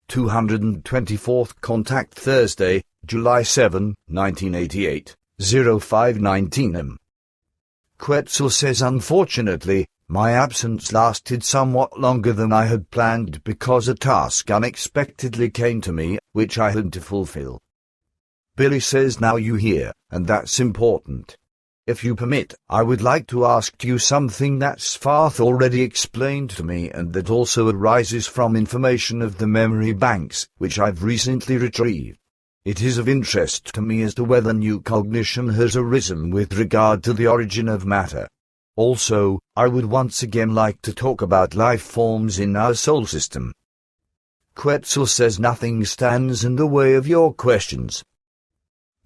224th Contact Thursday, July 7, 1988, 0519 am. Quetzal says unfortunately, my absence lasted somewhat longer than I had planned because a task unexpectedly came to me, which I had to fulfill. Billy says now you hear, and that's important. If you permit, I would like to ask you something that's Farth already explained to me and that also arises from information of the memory banks, which I've recently retrieved. It is of interest to me as to whether new cognition has arisen with regard to the origin of matter. Also, I would once again like to talk about life forms in our solar system. Quetzal says nothing stands in the way of your questions.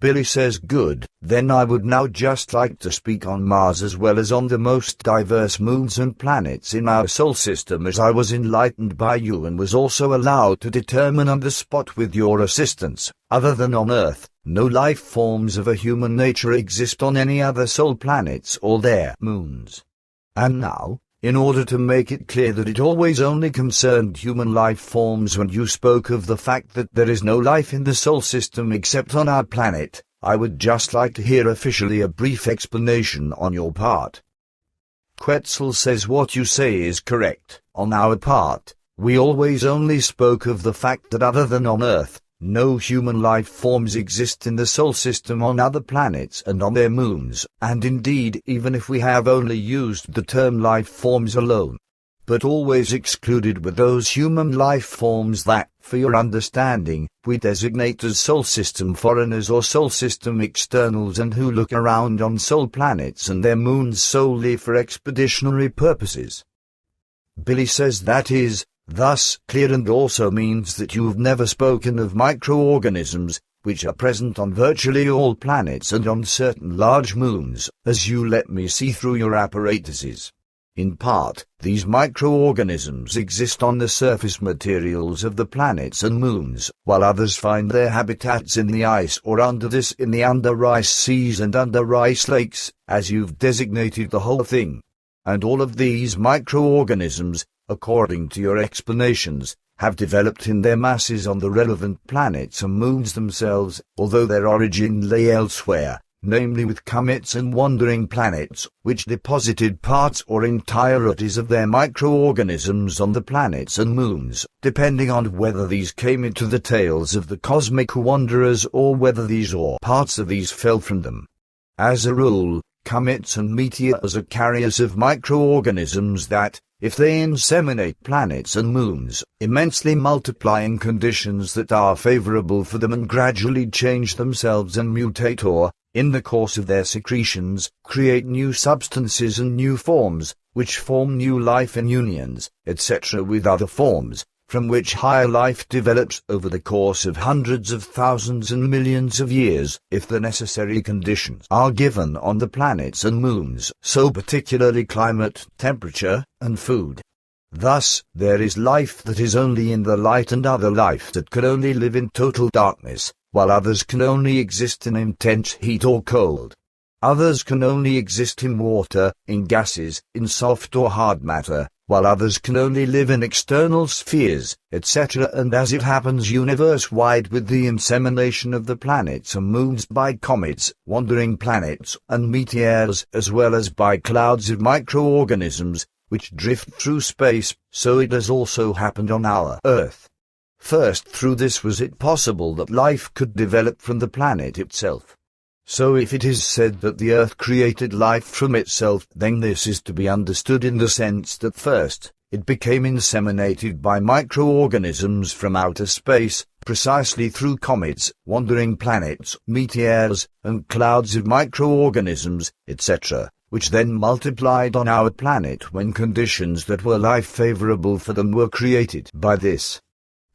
Billy says good, then I would now just like to speak on Mars as well as on the most diverse moons and planets in our solar system, as I was enlightened by you and was also allowed to determine on the spot with your assistance, other than on Earth, no life forms of a human nature exist on any other solar planets or their moons. And now, in order to make it clear that it always only concerned human life forms when you spoke of the fact that there is no life in the solar system except on our planet, I would just like to hear officially a brief explanation on your part. Quetzal says what you say is correct. On our part, we always only spoke of the fact that other than on Earth, no human life forms exist in the solar system on other planets and on their moons, and indeed even if we have only used the term life forms alone, but always excluded with those human life forms that, for your understanding, we designate as solar system foreigners or solar system externals and who look around on solar planets and their moons solely for expeditionary purposes. Billy says that is thus clear and also means that you have never spoken of microorganisms, which are present on virtually all planets and on certain large moons, as you let me see through your apparatuses. In part, these microorganisms exist on the surface materials of the planets and moons, while others find their habitats in the ice or under this in the under-ice seas and under-ice lakes, as you've designated the whole thing. And all of these microorganisms, according to your explanations, have developed in their masses on the relevant planets and moons themselves, although their origin lay elsewhere, namely with comets and wandering planets, which deposited parts or entireties of their microorganisms on the planets and moons, depending on whether these came into the tails of the cosmic wanderers or whether these or parts of these fell from them. As a rule, comets and meteors are carriers of microorganisms that, if they inseminate planets and moons, immensely multiply in conditions that are favorable for them and gradually change themselves and mutate or, in the course of their secretions, create new substances and new forms, which form new life in unions, etc. with other forms, from which higher life develops over the course of hundreds of thousands and millions of years, if the necessary conditions are given on the planets and moons, so particularly climate, temperature, and food. Thus, there is life that is only in the light and other life that can only live in total darkness, while others can only exist in intense heat or cold. Others can only exist in water, in gases, in soft or hard matter, while others can only live in external spheres, etc. And as it happens universe-wide with the insemination of the planets and moons by comets, wandering planets, and meteors, as well as by clouds of microorganisms, which drift through space, so it has also happened on our Earth. First, through this was it possible that life could develop from the planet itself. So if it is said that the Earth created life from itself, then this is to be understood in the sense that first, it became inseminated by microorganisms from outer space, precisely through comets, wandering planets, meteors, and clouds of microorganisms, etc., which then multiplied on our planet when conditions that were life favorable for them were created by this.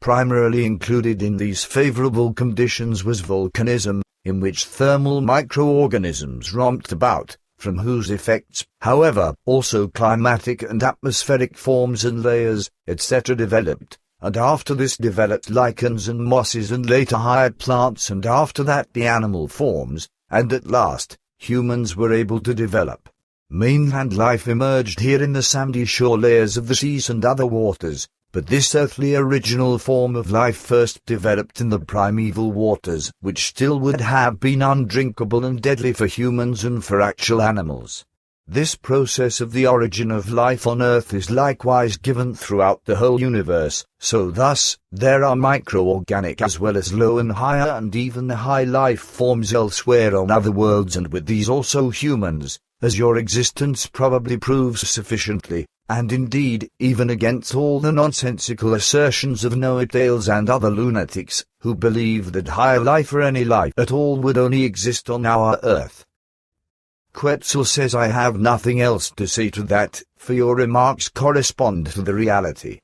Primarily included in these favorable conditions was volcanism, in which thermal microorganisms romped about, from whose effects, however, also climatic and atmospheric forms and layers, etc. developed, and after this developed lichens and mosses and later higher plants and after that the animal forms, and at last, humans were able to develop. Mainland life emerged here in the sandy shore layers of the seas and other waters, but this earthly original form of life first developed in the primeval waters, which still would have been undrinkable and deadly for humans and for actual animals. This process of the origin of life on Earth is likewise given throughout the whole universe, so thus, there are microorganic as well as low and higher and even the high life forms elsewhere on other worlds, and with these also humans, as your existence probably proves sufficiently, and indeed, even against all the nonsensical assertions of know-it-alls and other lunatics, who believe that higher life or any life at all would only exist on our Earth. Quetzal says, I have nothing else to say to that, for your remarks correspond to the reality.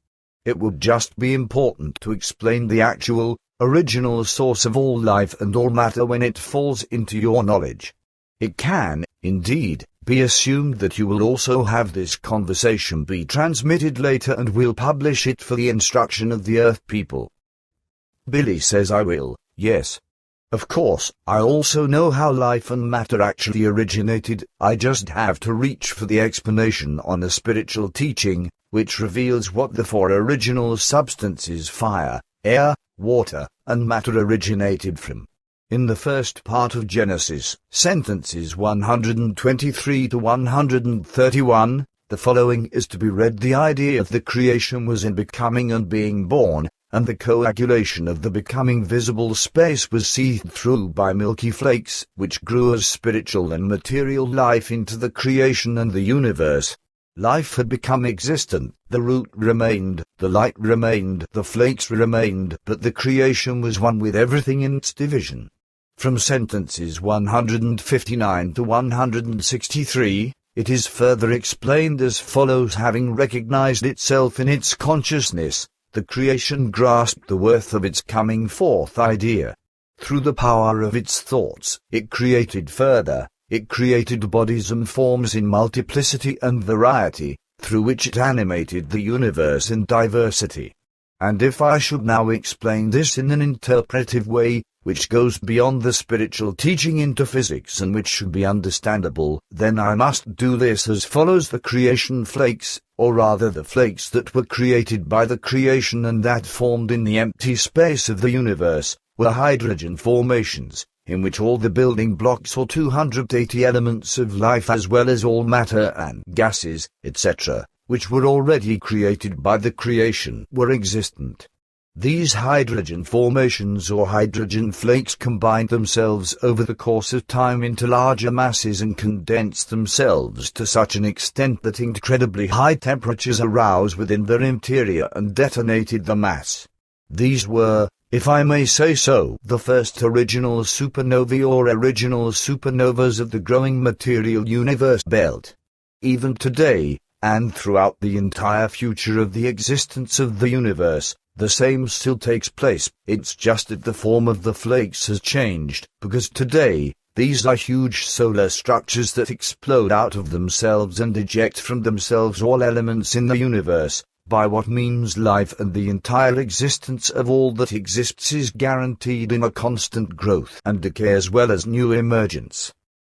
It would just be important to explain the actual, original source of all life and all matter when it falls into your knowledge. It can, indeed, be assumed that you will also have this conversation be transmitted later and will publish it for the instruction of the Earth people. Billy says, I will, yes. Of course, I also know how life and matter actually originated. I just have to reach for the explanation on a spiritual teaching, which reveals what the four original substances fire, air, water, and matter originated from. In the first part of Genesis, sentences 123 to 131, the following is to be read. The idea of the creation was in becoming and being born, and the coagulation of the becoming visible space was seethed through by milky flakes, which grew as spiritual and material life into the creation and the universe. Life had become existent, the root remained, the light remained, the flakes remained, but the creation was one with everything in its division. From sentences 159 to 163, it is further explained as follows. Having recognized itself in its consciousness, the creation grasped the worth of its coming forth idea. Through the power of its thoughts, it created further. It created bodies and forms in multiplicity and variety, through which it animated the universe in diversity. And if I should now explain this in an interpretive way, which goes beyond the spiritual teaching into physics and which should be understandable, then I must do this as follows. The creation flakes, or rather the flakes that were created by the creation and that formed in the empty space of the universe, were hydrogen formations, in which all the building blocks or 280 elements of life as well as all matter and gases, etc., which were already created by the creation, were existent. These hydrogen formations or hydrogen flakes combined themselves over the course of time into larger masses and condensed themselves to such an extent that incredibly high temperatures arose within their interior and detonated the mass. These were, if I may say so, the first original supernovae or original supernovas of the growing material universe belt. Even today, and throughout the entire future of the existence of the universe, the same still takes place. It's just that the form of the flakes has changed, because today, these are huge solar structures that explode out of themselves and eject from themselves all elements in the universe, by what means life and the entire existence of all that exists is guaranteed in a constant growth and decay as well as new emergence.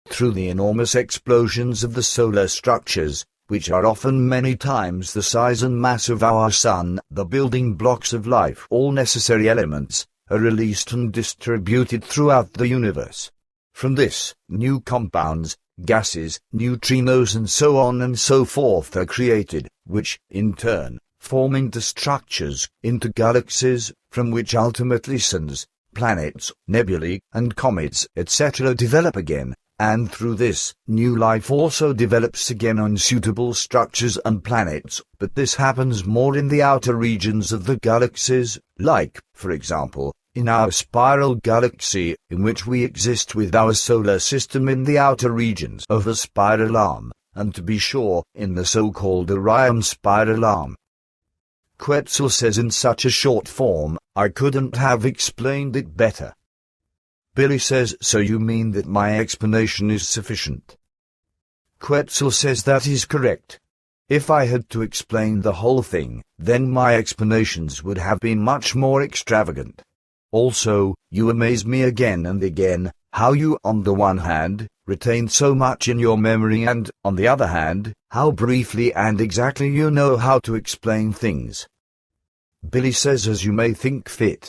Through the enormous explosions of the solar structures, which are often many times the size and mass of our Sun, the building blocks of life, all necessary elements, are released and distributed throughout the universe. From this, new compounds, gases, neutrinos and so on and so forth are created, which, in turn, form into structures, into galaxies, from which ultimately suns, planets, nebulae, and comets, etc. develop again. And through this, new life also develops again on suitable structures and planets, but this happens more in the outer regions of the galaxies, like, for example, in our spiral galaxy, in which we exist with our solar system in the outer regions of the spiral arm, and to be sure, in the so-called Orion spiral arm. Quetzal says in such a short form, I couldn't have explained it better. Billy says, so you mean that my explanation is sufficient? Quetzal says that is correct. If I had to explain the whole thing, then my explanations would have been much more extravagant. Also, you amaze me again and again, how you, on the one hand, retain so much in your memory and, on the other hand, how briefly and exactly you know how to explain things. Billy says as you may think fit.